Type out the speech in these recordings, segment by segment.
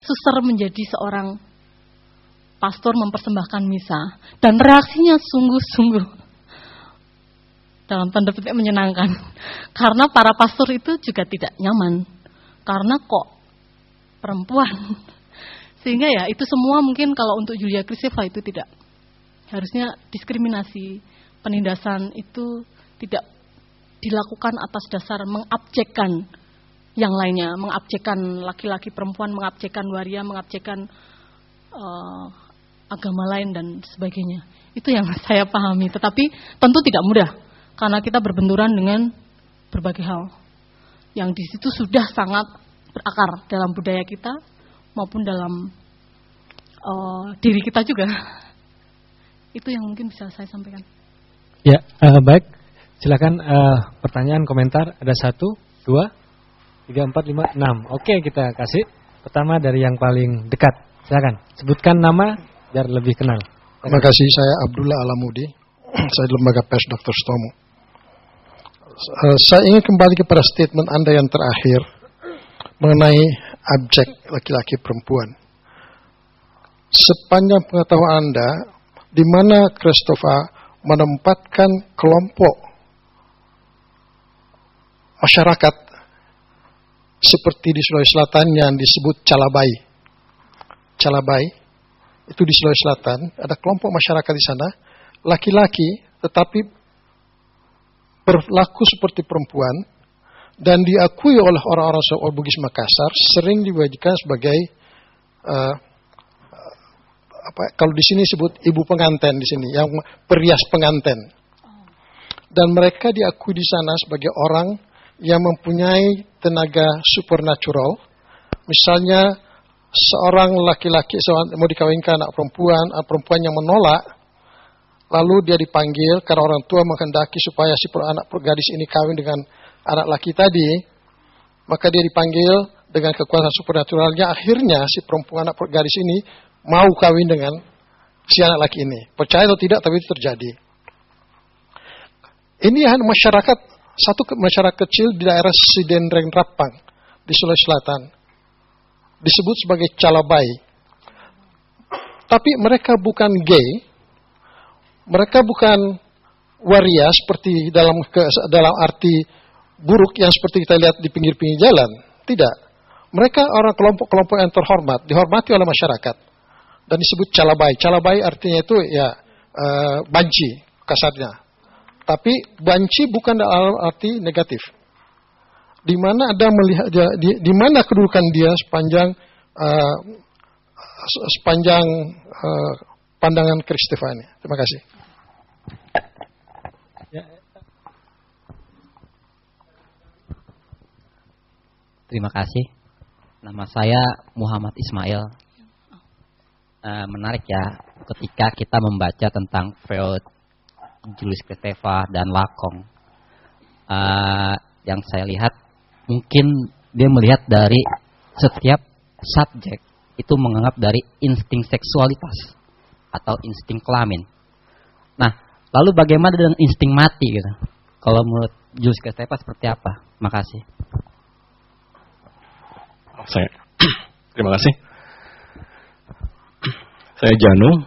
suster menjadi seorang pastor mempersembahkan misa. Dan reaksinya sungguh-sungguh dalam tanda petik menyenangkan. Karena para pastor itu juga tidak nyaman. Karena kok perempuan. Sehingga ya itu semua mungkin kalau untuk Julia Kristeva itu tidak. Harusnya diskriminasi, penindasan itu tidak dilakukan atas dasar mengabjekkan yang lainnya. Mengabjekkan laki-laki, perempuan, mengabjekkan waria, mengabjekkan agama lain dan sebagainya. Itu yang saya pahami. Tetapi tentu tidak mudah. Karena kita berbenturan dengan berbagai hal. Yang di situ sudah sangat berakar dalam budaya kita maupun dalam diri kita juga. Itu yang mungkin bisa saya sampaikan. Ya, baik. Silakan pertanyaan, komentar. Ada 1, 2, 3, 4, 5, 6. Oke, kita kasih. Pertama dari yang paling dekat. Silakan. Sebutkan nama biar lebih kenal. Terima kasih. Saya Abdullah Alamudi. Saya di Lembaga Pers Dr. Stomo. Saya ingin kembali kepada statement Anda yang terakhir mengenai abjek laki-laki perempuan. Sepanjang pengetahuan Anda, di mana Kristeva menempatkan kelompok masyarakat seperti di Sulawesi Selatan yang disebut Calabai. Calabai itu di Sulawesi Selatan, ada kelompok masyarakat di sana, laki-laki tetapi berlaku seperti perempuan dan diakui oleh orang-orang Bugis Makassar, sering diwajibkan sebagai kalau di sini sebut ibu pengantin di sini, yang perias pengantin. Dan mereka diakui di sana sebagai orang yang mempunyai tenaga supernatural. Misalnya seorang laki-laki mau dikawinkan anak perempuan yang menolak, lalu dia dipanggil karena orang tua menghendaki supaya si anak gadis ini kawin dengan anak laki tadi, maka dia dipanggil dengan kekuatan supernaturalnya. Akhirnya si perempuan anak gadis ini mau kawin dengan si anak laki ini. Percaya atau tidak, tapi itu terjadi. Ini masyarakat, satu masyarakat kecil di daerah Sidenreng Rapang di Sulawesi Selatan, disebut sebagai Calabai. Tapi mereka bukan gay, mereka bukan waria seperti dalam arti buruk yang seperti kita lihat di pinggir-pinggir jalan. Tidak. Mereka orang kelompok-kelompok yang terhormat, dihormati oleh masyarakat. Dan disebut Calabai. Calabai artinya itu ya banci kasarnya. Tapi banci bukan dalam arti negatif. Di mana Anda melihat di mana kedudukan dia sepanjang pandangan Kristeva ini. Terima kasih. Terima kasih. Nama saya Muhammad Ismail. Menarik ya, ketika kita membaca tentang Freud, Julius Kristeva, dan Lacong. Yang saya lihat, mungkin dia melihat dari setiap subjek itu menganggap dari insting seksualitas atau insting kelamin. Nah, lalu bagaimana dengan insting mati gitu? Kalau menurut Julius Kristeva seperti apa? Makasih. Terima kasih. Saya Janu.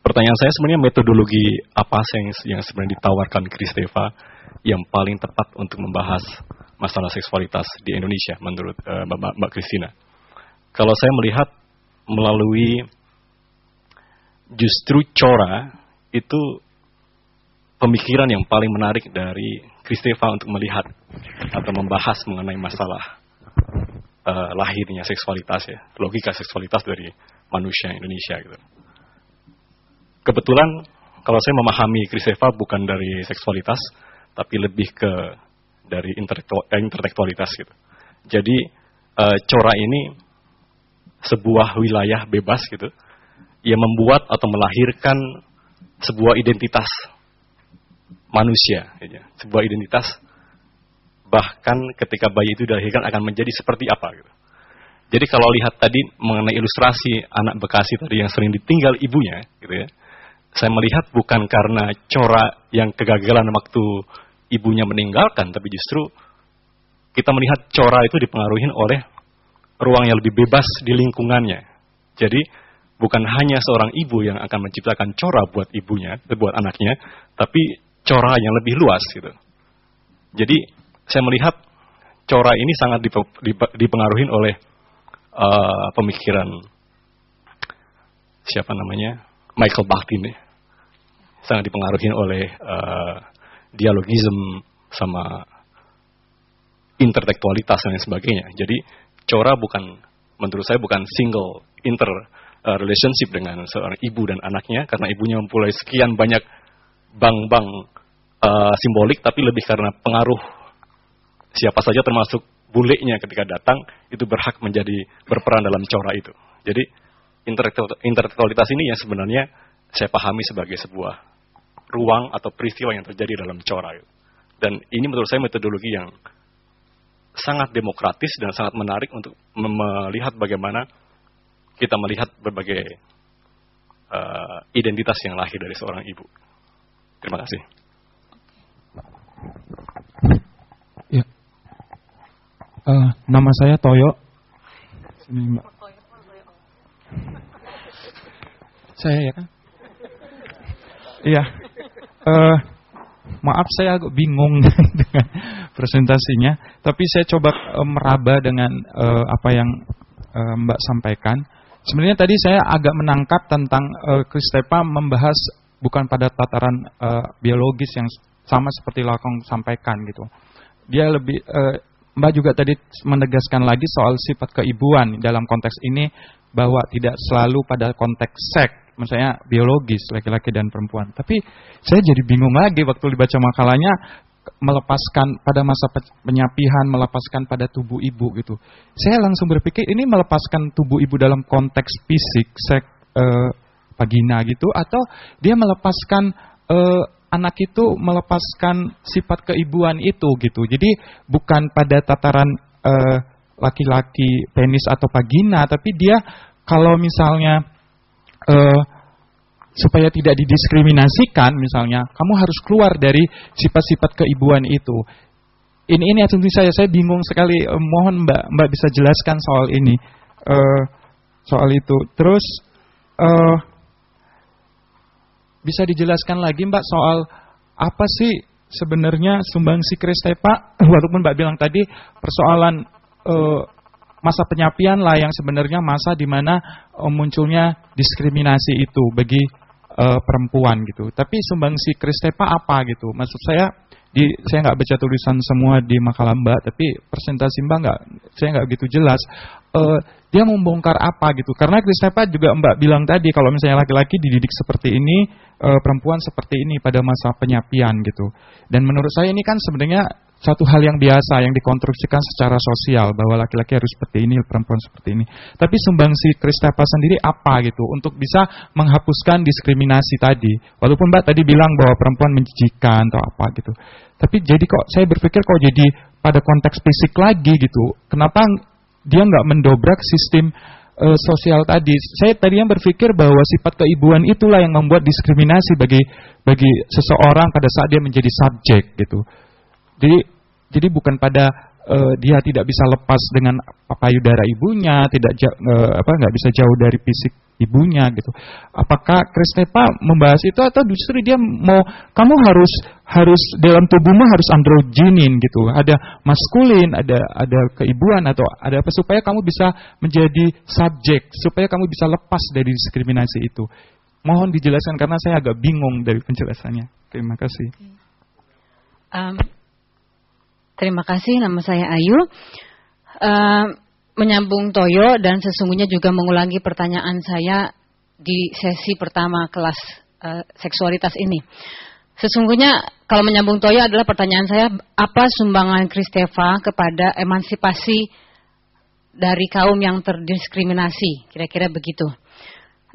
Pertanyaan saya sebenarnya metodologi apa yang sebenarnya ditawarkan Kristeva yang paling tepat untuk membahas masalah seksualitas di Indonesia menurut Mbak Christina. Kalau saya melihat melalui justru Cora itu pemikiran yang paling menarik dari Kristeva untuk melihat atau membahas mengenai masalah lahirnya seksualitas ya, logika seksualitas dari manusia Indonesia gitu. Kebetulan kalau saya memahami Kristeva bukan dari seksualitas, tapi lebih ke dari intelektualitas gitu. Jadi Cora ini sebuah wilayah bebas gitu, yang membuat atau melahirkan sebuah identitas manusia, gitu. Sebuah identitas bahkan ketika bayi itu dilahirkan akan menjadi seperti apa gitu. Jadi kalau lihat tadi mengenai ilustrasi anak Bekasi tadi yang sering ditinggal ibunya gitu ya. Saya melihat bukan karena Cora yang kegagalan waktu ibunya meninggalkan, tapi justru kita melihat Cora itu dipengaruhi oleh ruang yang lebih bebas di lingkungannya. Jadi bukan hanya seorang ibu yang akan menciptakan cora buat ibunya, buat anaknya, tapi cora yang lebih luas gitu. Jadi saya melihat cora ini sangat dipengaruhi oleh pemikiran Michael Bakhtin, sangat dipengaruhi oleh dialogisme sama intertekstualitas dan sebagainya. Jadi cora menurut saya bukan single relationship dengan seorang ibu dan anaknya, karena ibunya mempunyai sekian banyak bank simbolik, tapi lebih karena pengaruh siapa saja termasuk bulenya ketika datang itu berhak berperan dalam cora itu. Jadi intertekstualitas ini yang sebenarnya saya pahami sebagai sebuah ruang atau peristiwa yang terjadi dalam cora. Dan ini menurut saya metodologi yang sangat demokratis dan sangat menarik untuk melihat bagaimana kita melihat berbagai identitas yang lahir dari seorang ibu. Terima kasih. Ya. Nama saya Toyo. Sini, Mbak. Saya ya kan? Iya. Maaf saya agak bingung dengan presentasinya, tapi saya coba meraba dengan apa yang Mbak sampaikan. Sebenarnya tadi saya agak menangkap tentang Kristepa membahas bukan pada tataran biologis yang sama seperti Lakong sampaikan gitu. Dia lebih Mbak juga tadi menegaskan lagi soal sifat keibuan dalam konteks ini, bahwa tidak selalu pada konteks seks, misalnya biologis laki-laki dan perempuan. Tapi saya jadi bingung lagi waktu dibaca makalahnya, melepaskan pada masa penyapihan, melepaskan pada tubuh ibu gitu. Saya langsung berpikir ini melepaskan tubuh ibu dalam konteks fisik, seks, vagina gitu, atau dia melepaskan anak itu melepaskan sifat keibuan itu gitu. Jadi bukan pada tataran laki-laki penis atau vagina, tapi dia kalau misalnya supaya tidak didiskriminasikan, misalnya kamu harus keluar dari sifat-sifat keibuan itu. Ini asumsi saya bingung sekali. Mohon Mbak bisa jelaskan soal ini, soal itu. Terus bisa dijelaskan lagi Mbak soal apa sih sebenarnya sumbangsi Kristepa, walaupun Mbak bilang tadi persoalan masa penyapian lah yang sebenarnya masa di mana munculnya diskriminasi itu bagi perempuan gitu. Tapi sumbangsi Kristepa apa gitu? Maksud saya saya nggak baca tulisan semua di makalah Mbak, tapi presentasi Mbak saya nggak gitu jelas. Dia membongkar apa gitu? Karena Kristepa juga Mbak bilang tadi kalau misalnya laki-laki dididik seperti ini, perempuan seperti ini pada masa penyapian gitu. Dan menurut saya ini kan sebenarnya satu hal yang biasa yang dikonstruksikan secara sosial bahwa laki-laki harus seperti ini, perempuan seperti ini. Tapi sumbangsi Kristepa sendiri apa gitu untuk bisa menghapuskan diskriminasi tadi. Walaupun Mbak tadi bilang bahwa perempuan menjijikan atau apa gitu. Tapi jadi kok saya berpikir kok jadi pada konteks fisik lagi gitu. Kenapa dia nggak mendobrak sistem sosial tadi? Saya tadinya berpikir bahwa sifat keibuan itulah yang membuat diskriminasi bagi seseorang pada saat dia menjadi subjek gitu. Jadi bukan pada dia tidak bisa lepas dengan payudara ibunya, nggak bisa jauh dari fisik ibunya gitu. Apakah Kristepa membahas itu atau justru dia mau kamu harus dalam tubuhmu harus androginin gitu. Ada maskulin, ada keibuan atau ada apa supaya kamu bisa menjadi subjek, supaya kamu bisa lepas dari diskriminasi itu. Mohon dijelaskan karena saya agak bingung dari penjelasannya. Terima kasih. Terima kasih, nama saya Ayu. Menyambung Toyo dan sesungguhnya juga mengulangi pertanyaan saya di sesi pertama kelas seksualitas ini. Sesungguhnya kalau menyambung Toyo adalah pertanyaan saya, apa sumbangan Kristepa kepada emansipasi dari kaum yang terdiskriminasi, kira-kira begitu.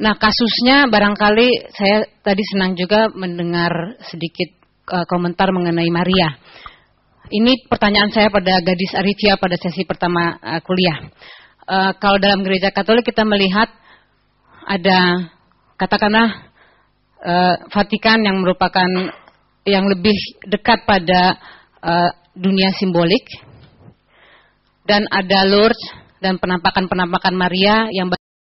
Nah kasusnya barangkali saya tadi senang juga mendengar sedikit komentar mengenai Maria. Ini pertanyaan saya pada gadis Arifia pada sesi pertama kuliah. Kalau dalam gereja Katolik kita melihat ada katakanlah Vatikan yang merupakan yang lebih dekat pada dunia simbolik, dan ada Lourdes dan penampakan-penampakan Maria yang